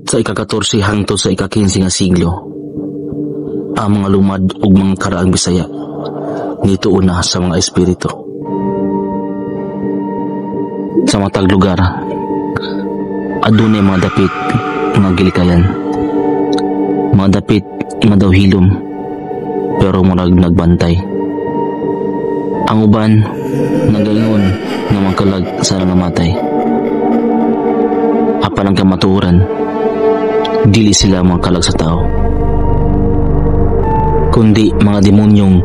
Sa ika-14 hangtod sa ika-15 nga siglo, ang mga lumad ug mga karaang Bisaya dito una sa mga espiritu. Sa matag lugar, adunay mga dapit nga gilikayan. Mga dapit nga daw hilom, pero murag nagbantay. Ang uban nagaingon nga mangkalag sa nangamatay. Apan ang kamatuoran, dili sila mangkalag sa tao, kundi mga demonyong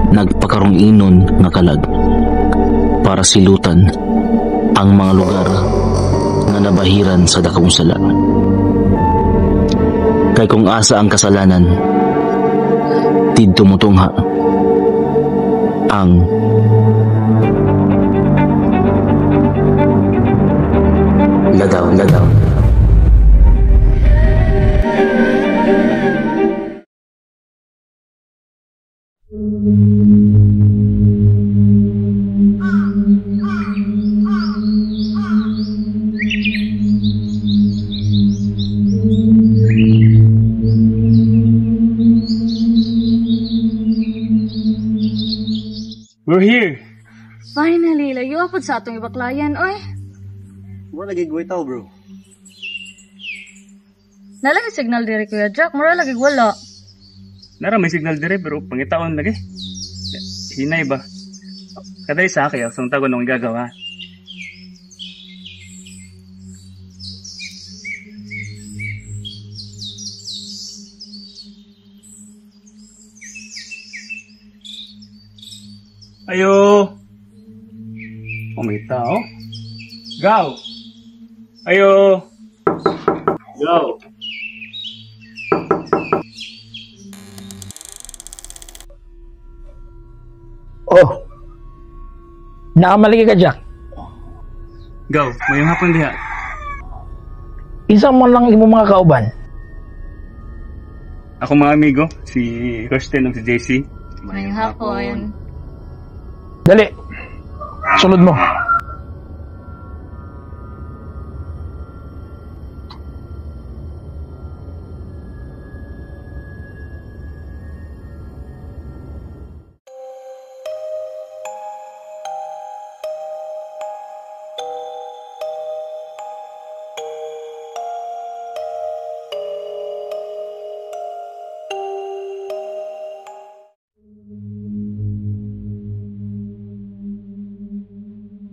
nagpakarong inon nga kalag para silutan ang mga lugar nga nabahiran sa dakong sala. Kay kung asa ang kasalanan, didto mutungha ang ladaw. We're here. Finally, layo apod sa atong ibaklayan, oy. Mura lagi gawin tao, bro. Nalagi signal diri Kuya Jack, mura lagi wala. Nara may signal dire pero pangitaon lagi. Hinay ba? Kadali sa akin, ang tagon nung gagawa. Ayo! Oh, may tao. Go! Ayo! Go! Oh. Naamalagi ka, Jack. Go! May hapon diha. Isang man lang imo mga kauban. Ako mga amigo, si Kirsten ug si JC. Mayong hapon. Dali. Sulod mo.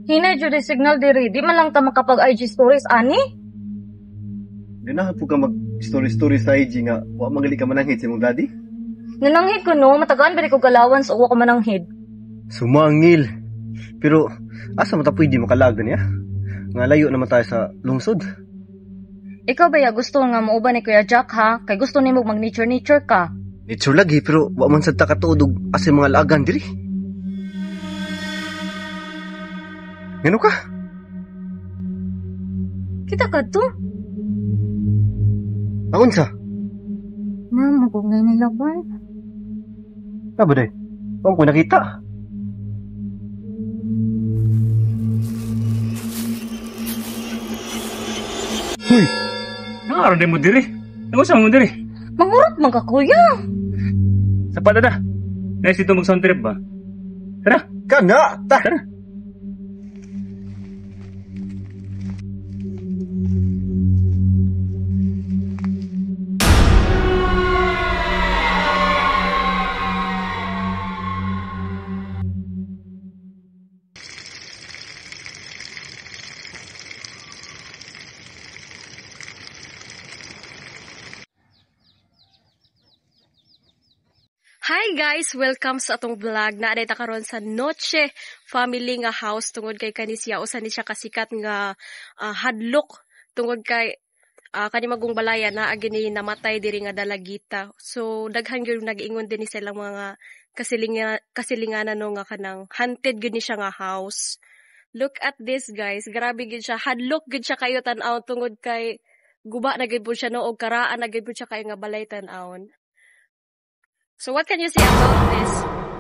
Hinay jud signal diri, di man lang ta makapag IG stories ani. Di na po ka mag-story sa IG nga, wa magali ka mananghid sa imong daddy? Nananghid ko no, matagaan bari ko galawan sa uwa ko mananghid. Sumangil. Pero, asa mo ta pwede makalag niya? Nga layo naman tayo sa lungsod. Ikaw ba ya gusto nga mauban ni Kuya Jack ha? Kay gusto nimo mag nature ka. Nature lagi, pero wa man sad ta katuod asa mga lagan diri. Ngano ka? Kita ka to? Angon sa? Mama ko ngay nilaban. Aba day? Huwag ko nakita. Hoy! Nangaroon din mo diri. Nangusa mo diri. Mangurot man ka, kuya. Sapat na. Nice ito mag-sound trip ba? Tara! Kana! Tara! Hi guys! Welcome sa atong vlog. Naaday ta karon sa Noche Family nga house tungod kay kanisya usan ni siya kasikat nga hadlok tungod kay kani magong balaya na agini namatay diri nga dalagita. So daghan gyud nag-ingon din ni silang mga kasilinganan no nga kanang haunted gyud ni siya nga house. Look at this guys. Grabe gyud siya. Hadlok gyud siya kayo tan-aw tungod kay guba na gyud po siya no og karaan na gyud po siya kayo nga balay tan-awon. So what can you say about this?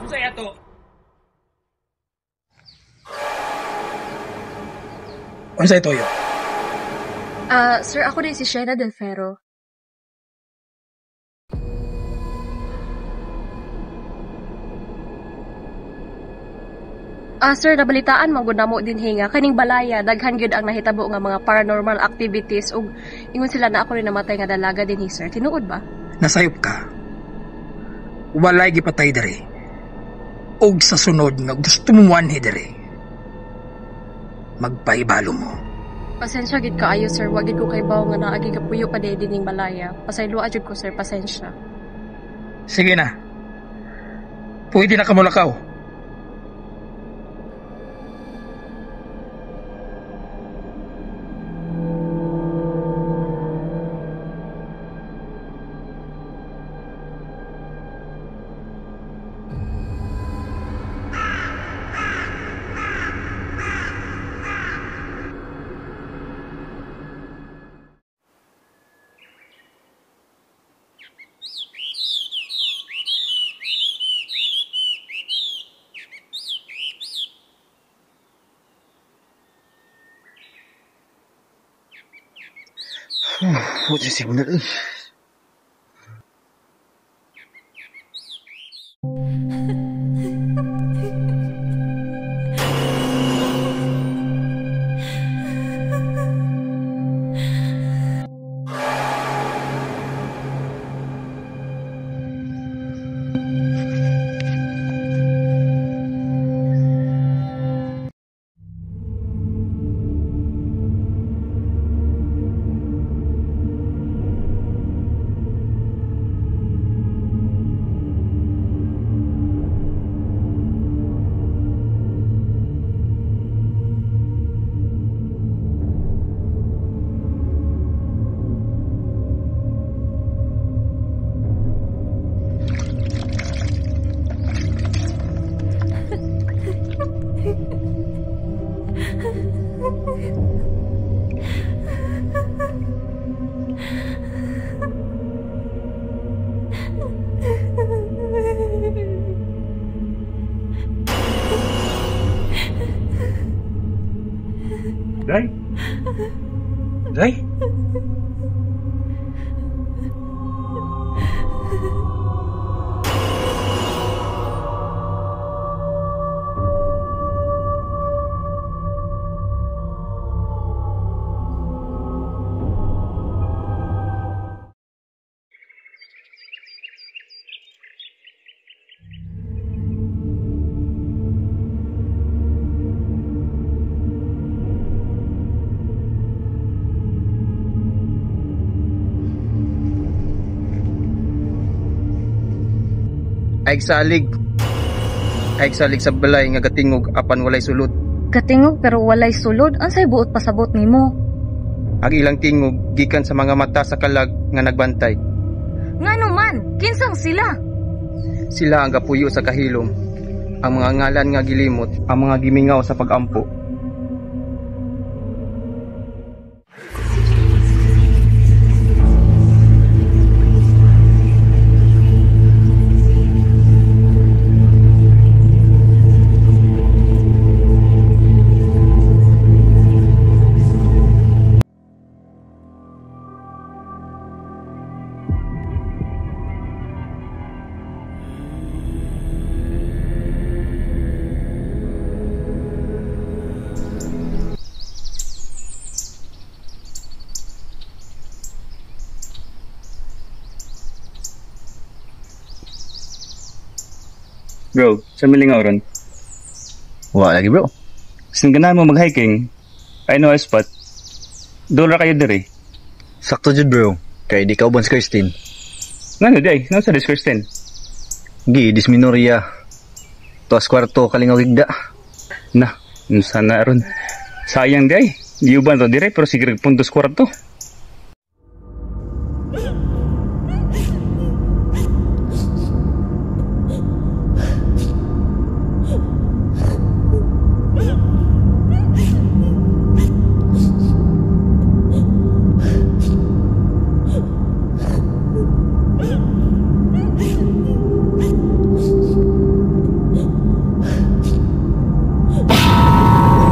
Susay ato. Ano sa ito yun? Sir, ako din si Shena Del Ferro. Sir, nabalitaan magud namo din hinga kaning balaya daghan gyud ang nahitabo nga mga paranormal activities ug ingon sila na ako rin namatay nga dalaga din sir. Tinuod ba? Nasayop ka. Walay gipatay dere. Og sa sunod nga gusto mo manhi dere. Magpaibalo mo. Pasensya gid kaayo sir, wa gid ko kay bawo nga naagi kapuyo pa dining balaya. Pasayloa jud ko sir, pasensya. Sige na. Pwede na ka mulakaw. Pucha, signal eh. Day? Day? Aig salig sa balay nga gatingog apan walay sulod. Katingog pero walay sulod, ansay buot pasabot nimo? Ang ilang tingog gikan sa mga mata sa kalag nga nagbantay. Ngano man, kinsang sila? Sila ang gapuyo sa kahilom. Ang mga ngalan nga gilimot, ang mga gimingaw sa pagampo. Bro, sa milingaw ron. Wala lagi bro. Sin ganahan mo mag-hiking. I know a spot. Dola kayo diri. Sakto jud bro. Kay di ka uban sa Kirsten. Ngano day? Nasa sa Kristen? Gi, disminoria. Tuas kwarto kalingaw igda. Na, sana ron. Sayang day. Di uban to dire pero sige puntos kwarto.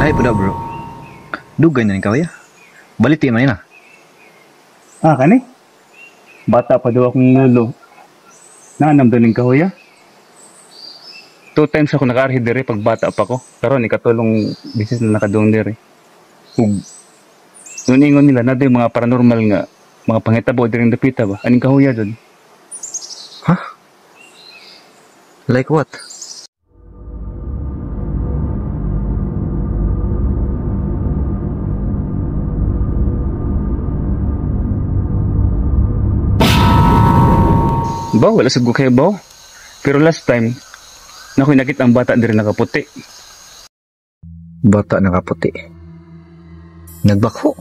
Ay, pada bro. Dugay na ni kawaya. Balitin man na. Kani? Bata pa daw akong lolo. Naanam doon ng kahoy, 2 times ako nakarhi dire pag bata pa ko. Karon ikatulong bisis na nakadong dire. Ug nung ingon nila na mga paranormal nga mga pangitabo dire dapita ba? Aning kahoya doon? Ha? Like what? Ba, wala sa kayo ba? Pero last time, nakoy nakita ang bata dire nakaputi. Bata nakaputi. Nagbakho.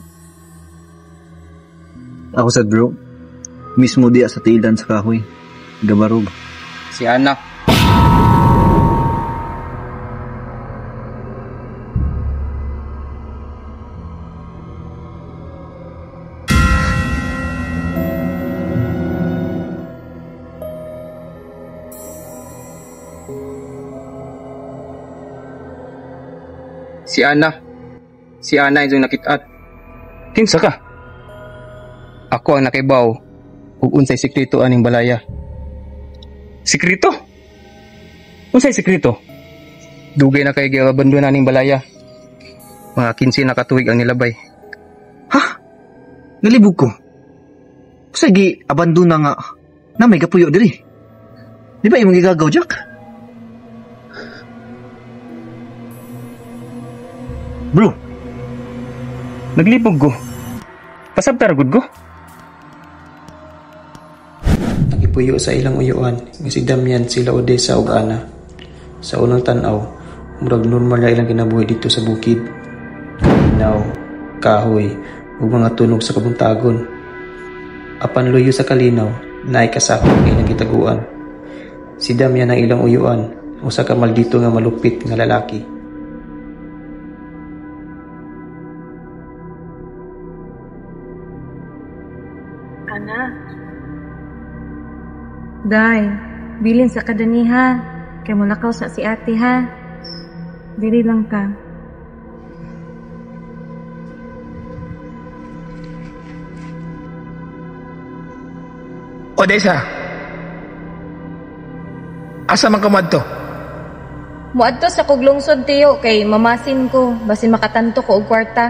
Ako sad bro. Mismo diya sa tiilan sa kahoy. Gabarog. Si Ana. Si Ana. Si Ana yung nakitaan. Kinsa ka? Ako ang nakibaw ug unsay sekreto aning balaya. Sekreto? Unsay sekreto? Dugay na kay giabandona ning balaya. Mga 15 na katuig ang nilabay. Ha? Nalibog ko. Sige, abandona nga. Na may kapuyo diri. Di ba yung gigagaw, Jack? Bro, naglibog ko. Pasabtar gud ko. Nagipuyo sa ilang uyuan, nga si Damian, sila Odessa ug Ana. Sa unang tan-aw, murag normal na ilang kinabuhi dito sa bukid. Kalinaw, kahoy, ug mga tunog sa kabuntagon. Apan luyo sa kalinaw, naay kasakop ang ilang gitaguan. Si Damian ang ilang uyuan, usa ka maldito nga malupit nga lalaki. Day, bilin sa kadaniha. Kay mulakaw sa si ate ha. Dili lang ka. Odessa. Asa man ka madto? Muadto sa kuglungsod tiyo kay mamasin ko basin makatanto ko og kwarta.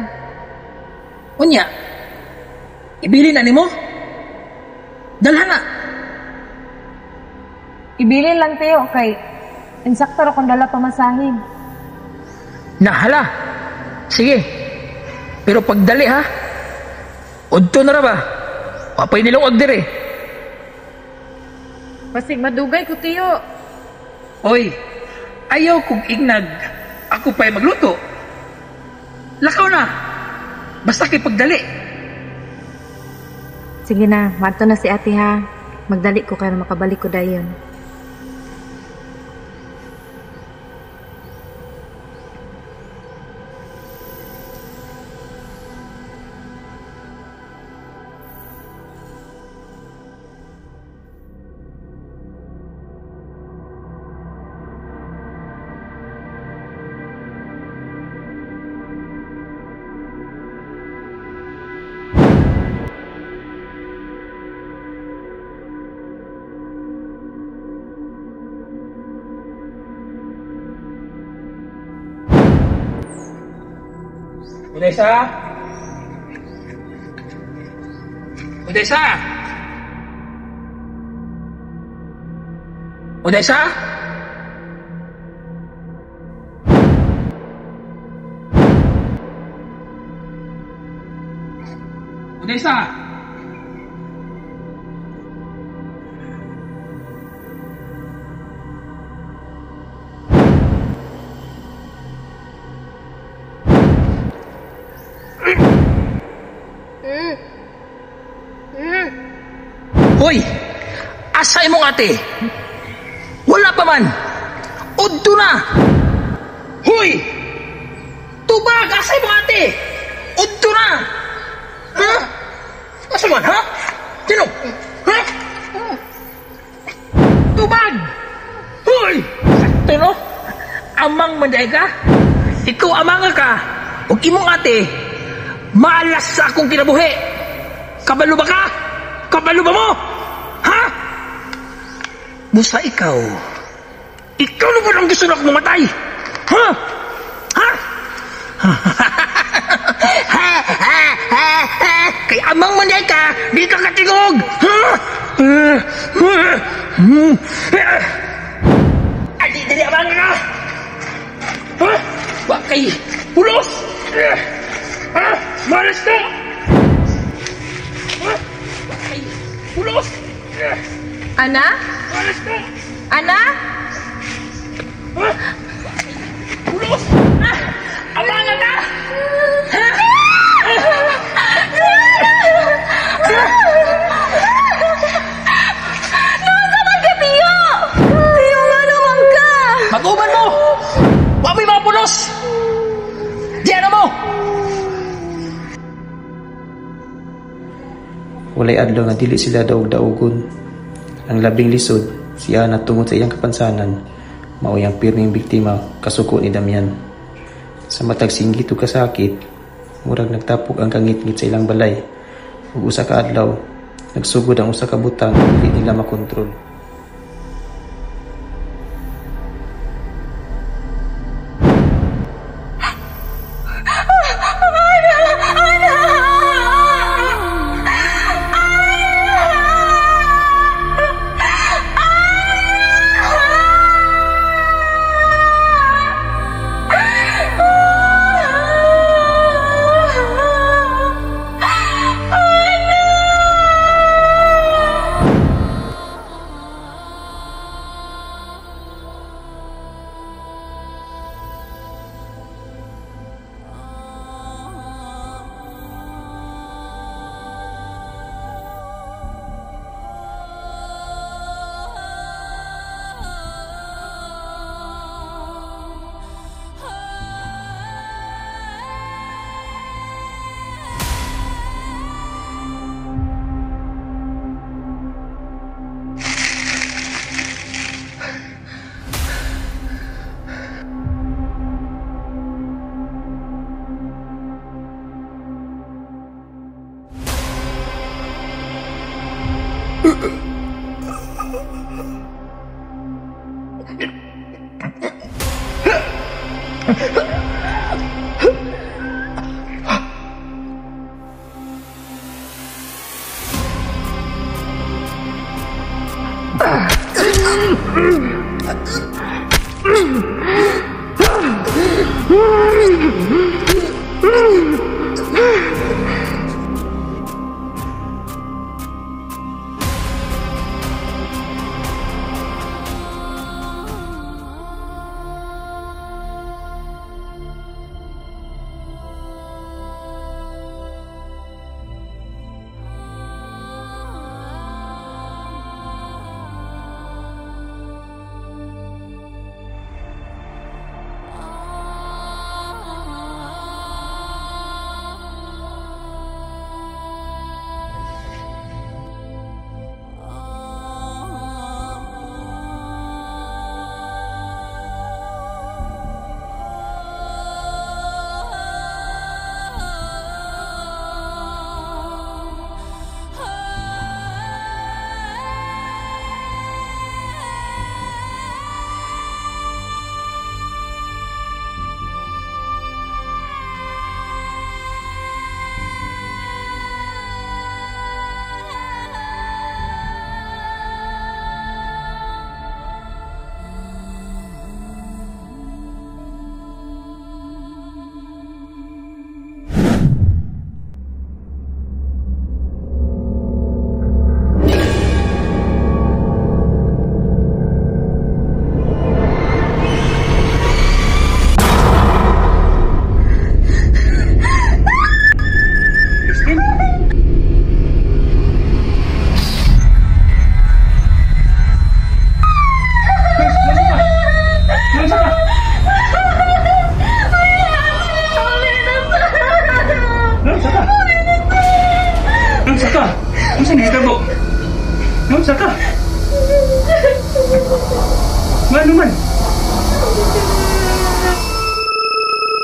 Unya. Ibili na nimo? Dalhan na. Ibilin lang tiyo kay insakto ra kon dala pamasahin. Nahala. Sige. Pero pagdali ha. Udto na ra ba? Papay nilong dire. Basig madugay ko tiyo. Oy. Ayaw kong ignag. Ako pa'y magluto. Lakaw na. Basta kay pagdali. Sige na, madto na si ate ha. Magdali ko kaya makabalik ko dayon. Odessa? Odessa? Odessa? Odessa? Hoy! Asay mong ate! Wala pa man! Udto na! Hoy! Tubag! Asay mong ate! Udto na! Ha? Asa man, ha? Sino? Ha? Tubag! Hoy! Sakto no? Amang manday ka? Ikaw amang ka! Huwag imong ate! Maalas sa akong kinabuhi! Kabalo ba ka? Kabalo ba mo? Ha? Busa ikaw. Ikaw na ba lang gusto na akong mamatay? Ha? Ha? Kay amang manday ka, di ka katigog! Ha? Adi, dali amang ka! Ha? Wag kay pulos! Ha? Malas ka! Ha? Wag kay pulos! Ana? Malas ka! Ana? Ha? Pulos! Amang ka! Ha? Mag-uban mo! Huwag may mga pulos! Diyan mo! Walay adlaw nga dili sila daog-daogon. Ang labing lisod, si Ana tungod sa iyang kapansanan, mao yang pirming biktima kasuko ni Damian. Sa matag singgit o kasakit, murag nagtapog ang kangit-ngit sa ilang balay. Ug usa ka adlaw, nagsugod ang usa ka butang dili nila makontrol.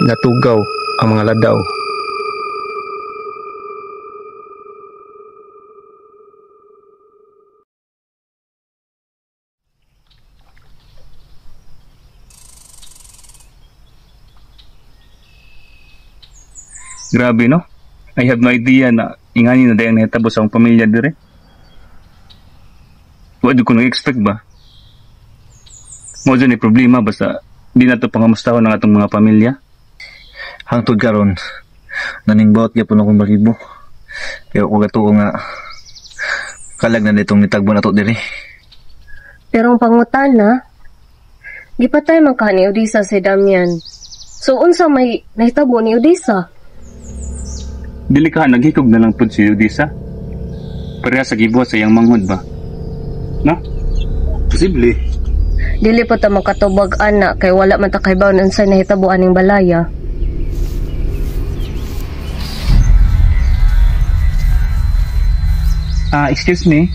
Natugaw ang mga ladaw. Grabe, no? I have no idea na ingani na dayang nahitabo sa akong pamilya dire. Wala ko nag-expect ba? Mo dyan ay problema basta di na ito pangamustahon ng atong mga pamilya. Hangtod karon naningbawat gyapon akong balibo. Pero ko gatuo nga kalag na ditong nitagbo na to diri. Pero ang pangutana, gipatay man ka ni Odisa si Damian. So unsa may nahitabo ni Odisa? Dili ka naghikog na lang pud si Odisa. Pareha sa gibuhat sa iyang manghod ba? No? Posible. Dili pa ta makatubag ana kay wala man ta kaybaw unsay nahitabo aning balaya. Excuse me.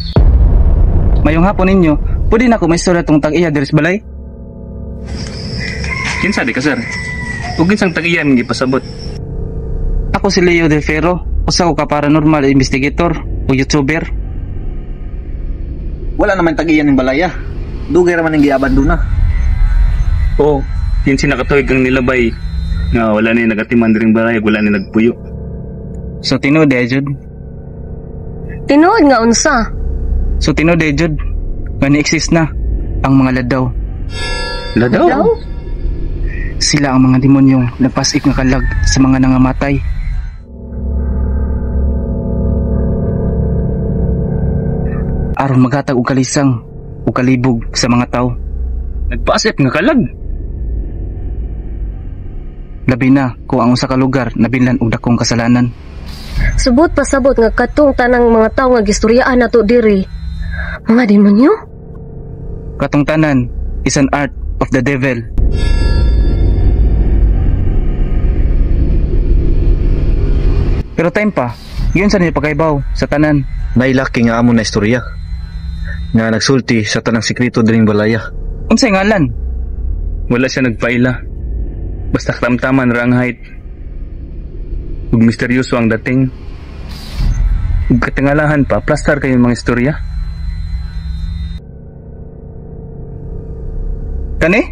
Mayong hapon ninyo. Pwede na ko may istorya tong tag-iya diri sa balay? Kinsa di ka, sir? Ug kinsang tag-iya mong gipasabot? Ako si Leo Del Ferro. Usa ko ka paranormal investigator o YouTuber. Wala naman tag-iyan ng balaya. Dugay raman ang giabandona. Oo, kinsi nakatuig ang nilabay nga wala na yung nagatiman diring balay, wala na nagpuyo. So tinuod Jud? Tinuod nga unsa? So tinuod Jud nga ni-exist na ang mga ladaw. Ladaw? Sila ang mga demonyong nagpasik nga kalag sa mga nangamatay. Aron maghatag og kalisang o kalibog sa mga tao. Nagpasip nga kalag. Labi na kung ang usa ka lugar nabilan og dakong kasalanan. Subot pasabot nga katong tanang mga tao nga gistoryaan nato diri. Mga demonyo? Katong tanan is an art of the devil. Pero time pa, yun sa nilipagaybaw sa tanan. Nailaki nga amo na istorya nga nagsulti sa tanang sikreto diring balaya. Unsay ngalan? Wala siya nagpaila. Basta katamtaman ra ang height. Ug misteryoso ang dating. Ug katingalahan pa, plastar kayo mga istorya. Kani?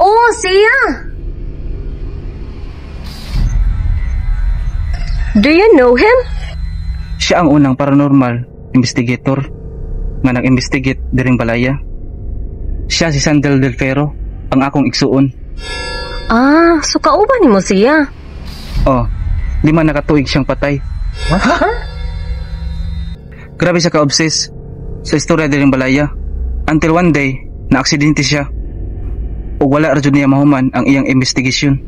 Oh, siya! Do you know him? Siya ang unang paranormal investigator nga nag-investigate diring balaya. Siya si Sandel Del Ferro, ang akong igsuon. So kauban nimo siya? Oh, 5 na katuig siyang patay. Grabe siya ka-obsess sa istorya diring balaya. Until one day, na-aksidente siya. O wala ra jud niya mahuman ang iyang investigation.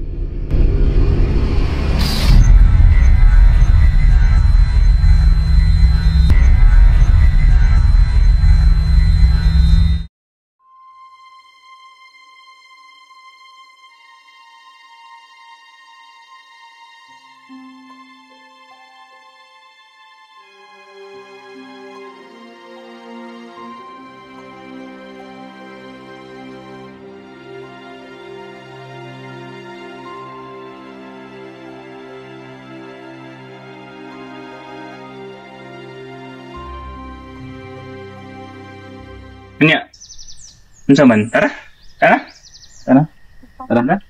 Nya. Unsa man? Tara. Tara. Tara. Tara na.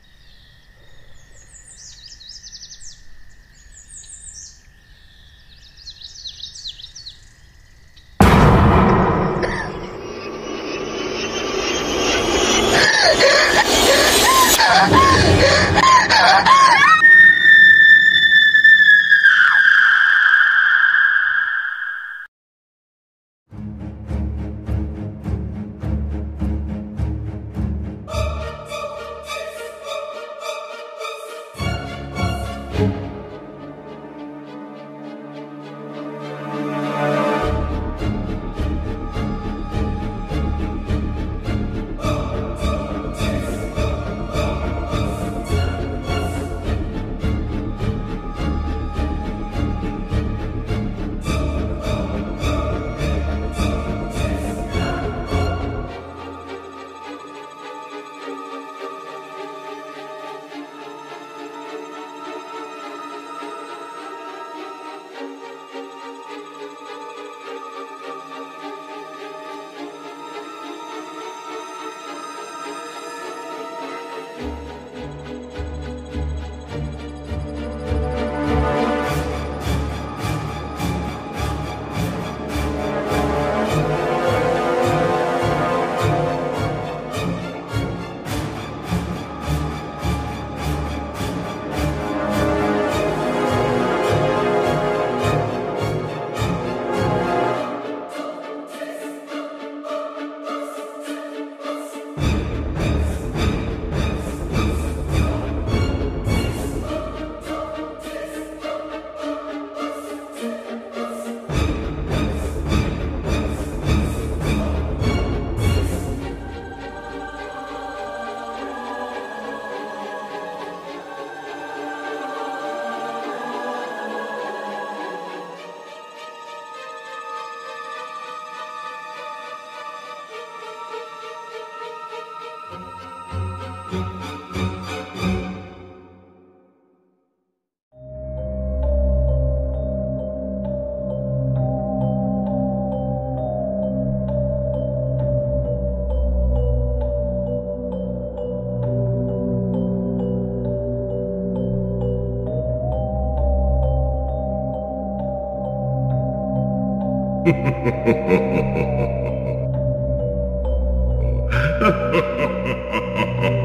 Ha ha ha ha ha ha!